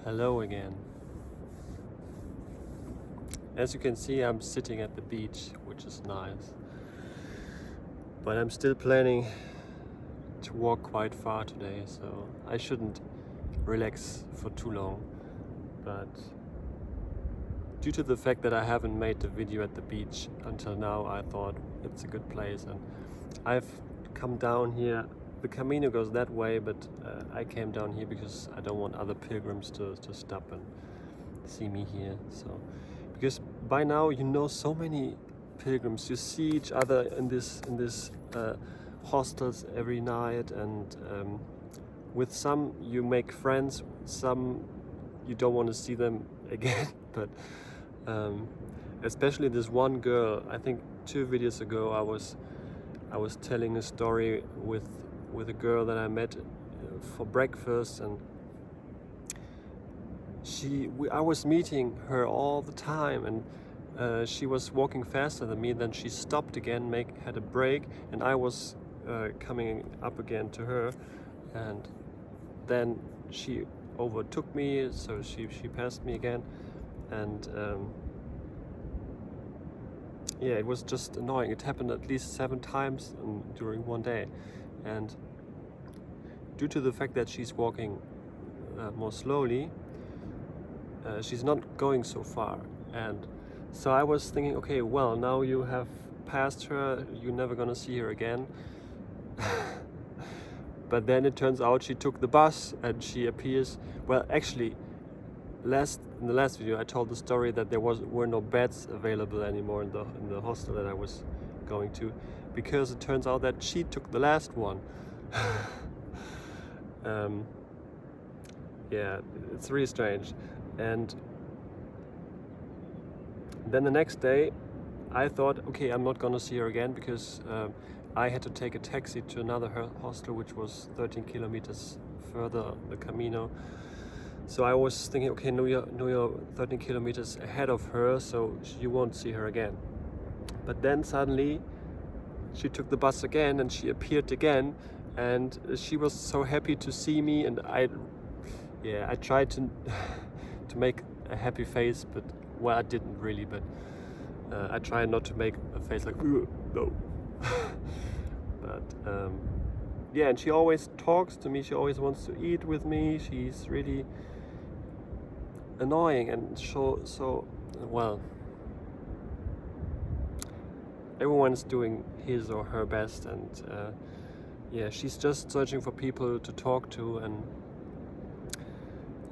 Hello again. As you can see, I'm sitting at the beach, which is nice. But I'm still planning to walk quite far today, so I shouldn't relax for too long. But due to the fact that I haven't made the video at the beach until now, I thought it's a good place. And I've come down here. The Camino goes that way, but I came down here because I don't want other pilgrims to stop and see me here. So, because by now you know so many pilgrims, you see each other in this hostels every night, and with some you make friends, some you don't want to see them again. But especially this one girl, I think 2 videos ago I was telling a story with a girl that I met for breakfast, and I was meeting her all the time, and she was walking faster than me. Then she stopped again, had a break, and I was coming up again to her, and then she overtook me, so she passed me again, and yeah, it was just annoying. It happened at least 7 times during one day, and due to the fact that she's walking more slowly, she's not going so far. And so I was thinking, okay, well, now you have passed her, you're never gonna see her again. But then it turns out she took the bus and she appears, well, actually, in the last video I told the story that there were no beds available anymore in the hostel that I was going to, because it turns out that she took the last one. Yeah, it's really strange. And then the next day I thought, okay, I'm not gonna see her again, because I had to take a taxi to another hostel which was 13 kilometers further, the Camino. So I was thinking, okay, now you're 13 kilometers ahead of her, so you won't see her again. But then suddenly she took the bus again and she appeared again, and she was so happy to see me, and I tried to make a happy face, but well, I didn't really, but I tried not to make a face like no. But yeah, and she always talks to me, she always wants to eat with me. She's really annoying, and so well, everyone's doing his or her best, and yeah, she's just searching for people to talk to. And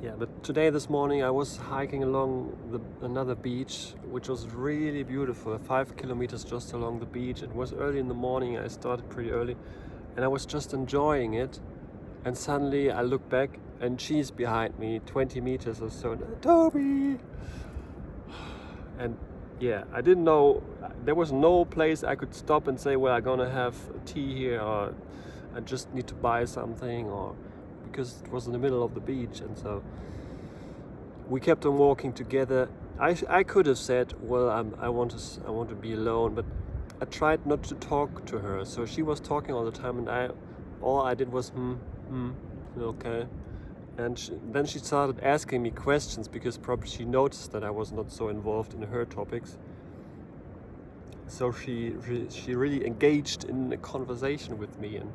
yeah, but this morning I was hiking along another beach, which was really beautiful, 5 kilometers just along the beach. It was early in the morning, I started pretty early, and I was just enjoying it. And suddenly I look back and she's behind me 20 meters or so. Toby! And yeah, I didn't know, there was no place I could stop and say, well, I'm gonna have tea here, or I just need to buy something, or because it was in the middle of the beach. And so we kept on walking together. I could have said, well, I want to be alone, but I tried not to talk to her. So she was talking all the time, and all I did was okay. And then she started asking me questions, because probably she noticed that I was not so involved in her topics. So she really engaged in a conversation with me, and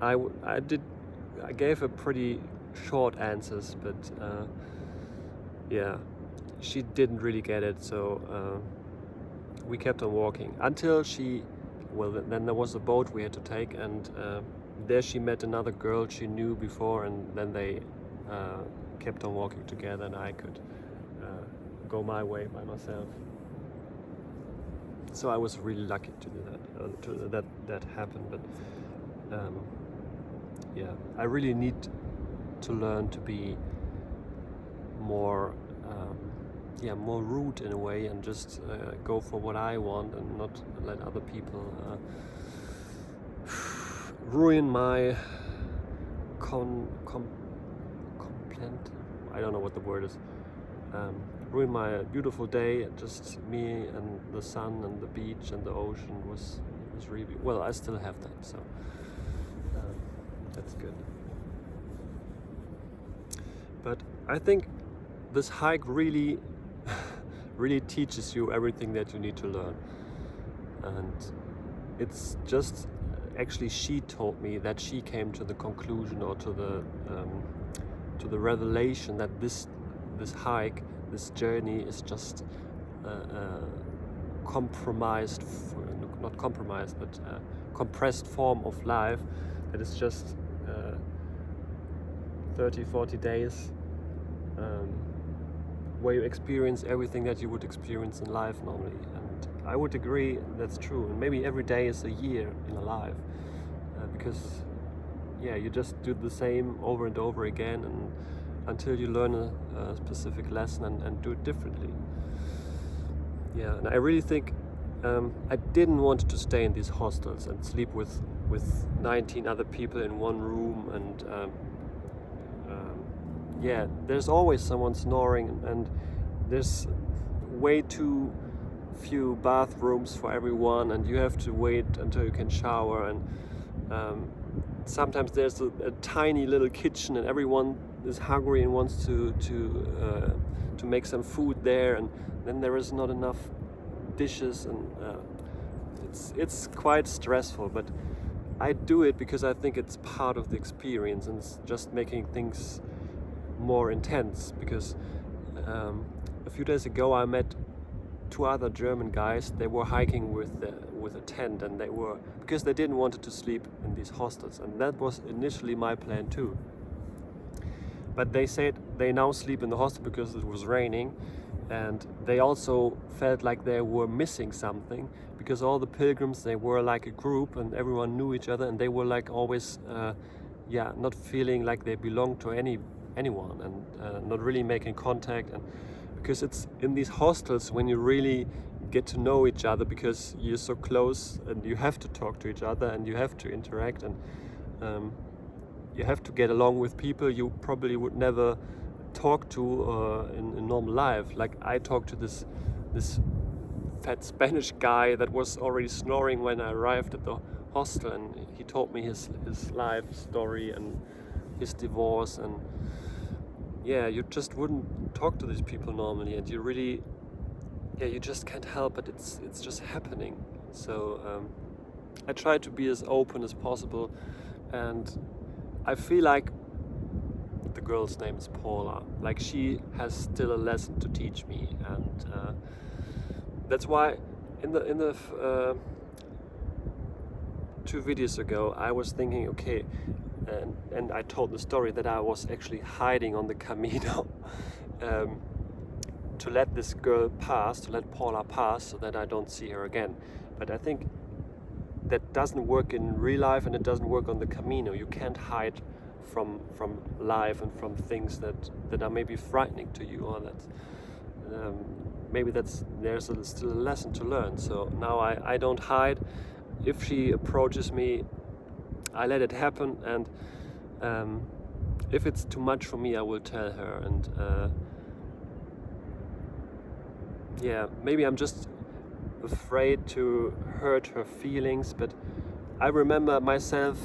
I gave her pretty short answers, but yeah, she didn't really get it. So we kept on walking until then there was a boat we had to take, and there she met another girl she knew before, and then they kept on walking together, and I could go my way by myself. So I was really lucky to do that, that happened. But yeah, I really need to learn to be more more rude in a way, and just go for what I want, and not let other people ruin my I don't know what the word is. Ruin my beautiful day. Just me and the sun and the beach and the ocean was really well. I still have that, so that's good. But I think this hike really really teaches you everything that you need to learn. And it's just, actually she told me that she came to the conclusion, or to the revelation, that this hike, this journey is just compromised, not compromised, but compressed form of life, that is just 30-40 days where you experience everything that you would experience in life normally. And I would agree that's true. And maybe every day is a year in a life, because yeah, you just do the same over and over again, and until you learn a specific lesson and do it differently. Yeah, and I really think I didn't want to stay in these hostels and sleep with 19 other people in one room, and yeah, there's always someone snoring, and there's way too few bathrooms for everyone, and you have to wait until you can shower, and sometimes there's a tiny little kitchen, and everyone is hungry and wants to make some food there, and then there is not enough dishes, and it's quite stressful. But I do it because I think it's part of the experience, and it's just making things more intense. Because a few days ago I met 2 other German guys. They were hiking with a tent, and because they didn't want to sleep in these hostels, and that was initially my plan too. But they said they now sleep in the hostel because it was raining, and they also felt like they were missing something, because all the pilgrims, they were like a group and everyone knew each other, and they were like always not feeling like they belonged to anyone, and not really making contact. And because it's in these hostels when you really get to know each other, because you're so close and you have to talk to each other and you have to interact, and you have to get along with people you probably would never talk to in normal life. Like I talked to this fat Spanish guy that was already snoring when I arrived at the hostel, and he told me his life story and his divorce, and yeah, you just wouldn't talk to these people normally, and you really, you just can't help it. It's just happening. So I try to be as open as possible, and I feel like the girl's name is Paula. Like she has still a lesson to teach me, and that's why in the 2 videos ago I was thinking, okay, and I told the story that I was actually hiding on the Camino to let this girl pass, to let Paula pass, so that I don't see her again. But I think that doesn't work in real life, and it doesn't work on the Camino. You can't hide from life and from things that are maybe frightening to you, or that maybe there's still a lesson to learn. So now I don't hide. If she approaches me, I let it happen, and if it's too much for me, I will tell her. And maybe I'm just afraid to hurt her feelings, but I remember myself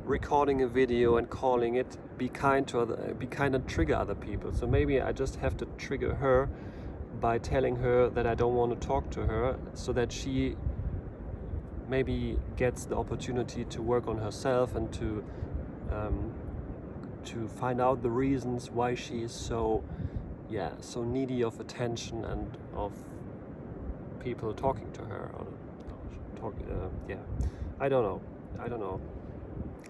recording a video and calling it be kind and trigger other people. So maybe I just have to trigger her by telling her that I don't want to talk to her, so that she maybe gets the opportunity to work on herself, and to find out the reasons why she is so needy of attention and of people talking to her, or I don't know,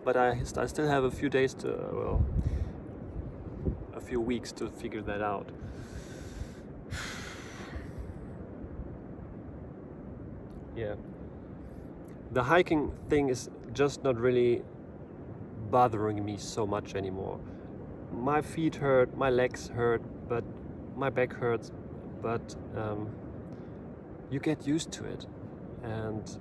but I still have a few days a few weeks to figure that out. Yeah, the hiking thing is just not really bothering me so much anymore. My feet hurt, my legs hurt, but my back hurts, but you get used to it. And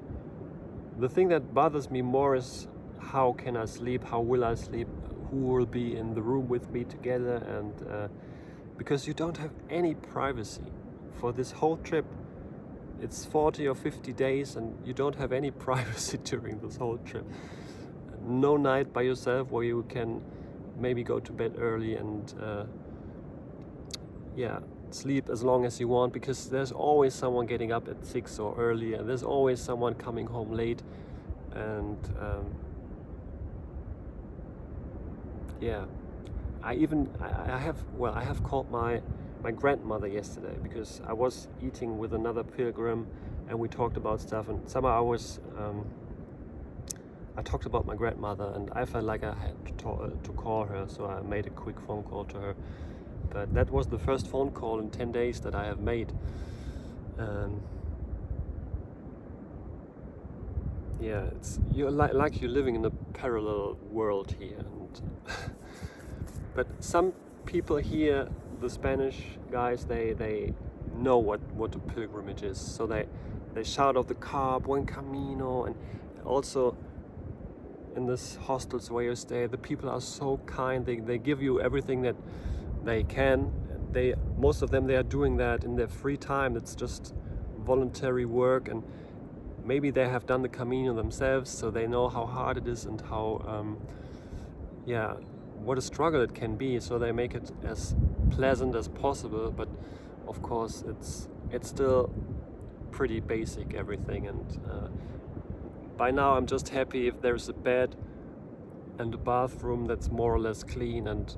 the thing that bothers me more is, how can I sleep? How will I sleep? Who will be in the room with me together? And because you don't have any privacy for this whole trip. It's 40 or 50 days, and you don't have any privacy during this whole trip. No night by yourself where you can maybe go to bed early and yeah, sleep as long as you want, because there's always someone getting up at 6 or early, and there's always someone coming home late. And yeah, I have called my grandmother yesterday, because I was eating with another pilgrim and we talked about stuff, and somehow I talked about my grandmother, and I felt like I had to call her, so I made a quick phone call to her. But that was the first phone call in 10 days that I have made. Yeah, it's you're like you're living in a parallel world here, and but some people here, the Spanish guys, they know what a pilgrimage is, so they shout out the car Buen Camino. And also in this hostels where you stay, the people are so kind. They give you everything that they can. Most of them, they are doing that in their free time. It's just voluntary work, and maybe they have done the Camino themselves, so they know how hard it is and how what a struggle it can be. So they make it as pleasant as possible, but of course it's still pretty basic, everything. And by now I'm just happy if there's a bed and a bathroom that's more or less clean, and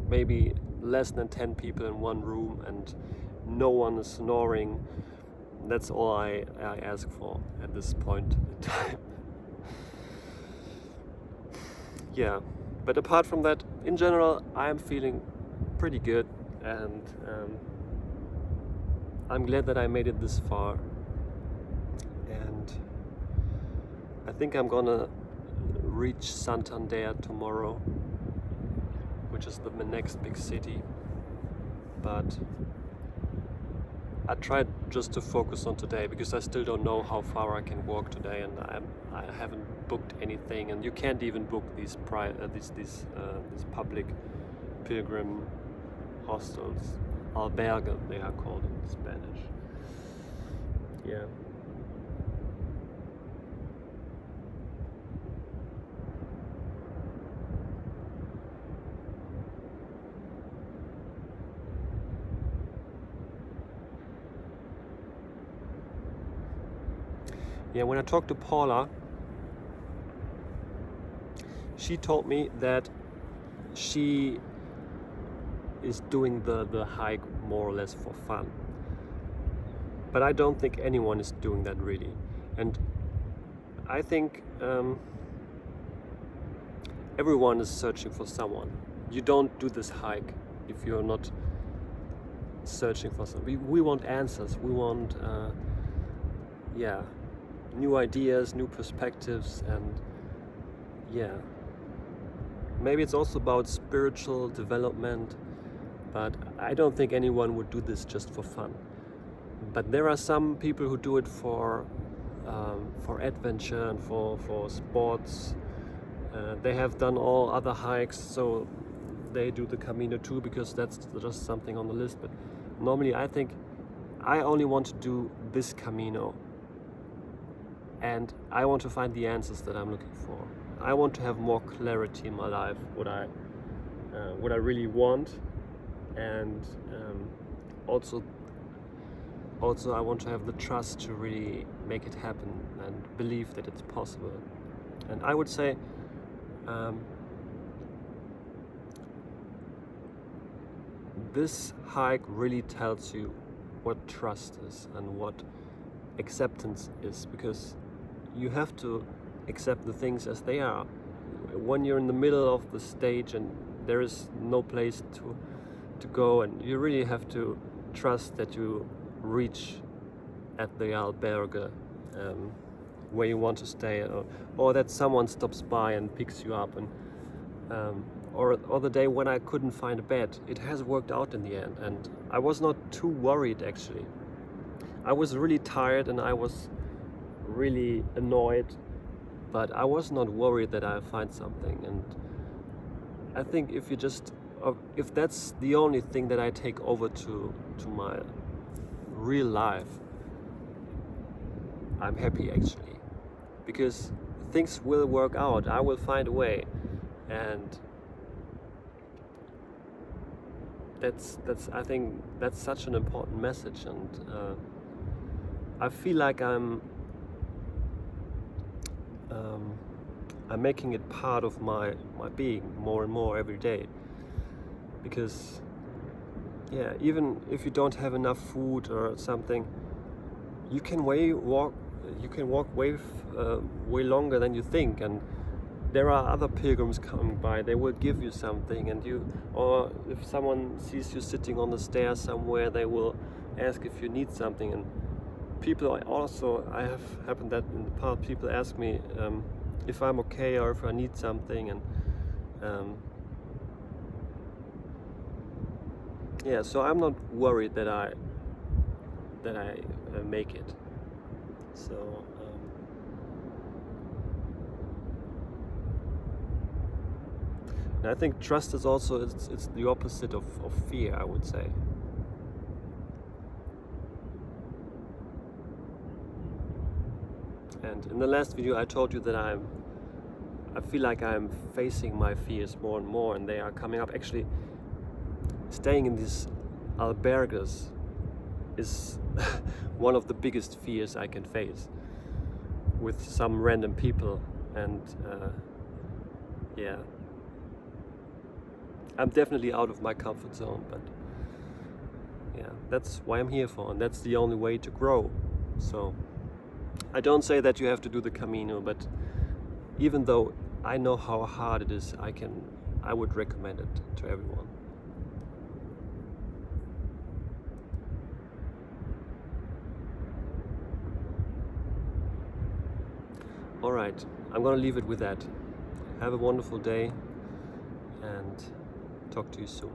maybe less than 10 people in one room, and no one is snoring. That's all I ask for at this point in time. Yeah, but apart from that, in general, I'm feeling pretty good, and I'm glad that I made it this far. And I think I'm gonna reach Santander tomorrow, which is the next big city. But I tried just to focus on today, because I still don't know how far I can walk today, and I haven't booked anything, and you can't even book these public pilgrim hostels, albergue they are called in Spanish. Yeah. Yeah, when I talked to Paula, she told me that she is doing the hike more or less for fun. But I don't think anyone is doing that really. And I think everyone is searching for someone. You don't do this hike if you're not searching for something. We want answers. We want new ideas, new perspectives, and maybe it's also about spiritual development, but I don't think anyone would do this just for fun. But there are some people who do it for adventure and for sports. They have done all other hikes, so they do the Camino too, because that's just something on the list. But normally I think I only want to do this Camino, and I want to find the answers that I'm looking for. I want to have more clarity in my life, what I really want, and also I want to have the trust to really make it happen and believe that it's possible. And I would say this hike really tells you what trust is and what acceptance is, because you have to accept the things as they are. When you're in the middle of the stage and there is no place to go, and you really have to trust that you reach at the albergue where you want to stay, or that someone stops by and picks you up, and or the day when I couldn't find a bed. It has worked out in the end, and I was not too worried actually. I was really tired and I was really annoyed, but I was not worried that I find something. And I think if that's the only thing that I take over to my real life, I'm happy actually, because things will work out. I will find a way, and that's I think that's such an important message, and I feel like I'm making it part of my being more and more every day, because yeah, even if you don't have enough food or something, you can walk way longer than you think, and there are other pilgrims coming by. They will give you something, and or if someone sees you sitting on the stairs somewhere, they will ask if you need something. And I have happened that in the past, people ask me if I'm okay or if I need something, and yeah, so I'm not worried that I make it. So and I think trust is also it's the opposite of fear, I would say. And in the last video I told you that I feel like I'm facing my fears more and more, and they are coming up. Actually, staying in these albergues is one of the biggest fears I can face with some random people, and yeah, I'm definitely out of my comfort zone, but yeah, that's why I'm here for, and that's the only way to grow. So I don't say that you have to do the Camino, but even though I know how hard it is, I would recommend it to everyone. All right, I'm gonna leave it with that. Have a wonderful day, and talk to you soon.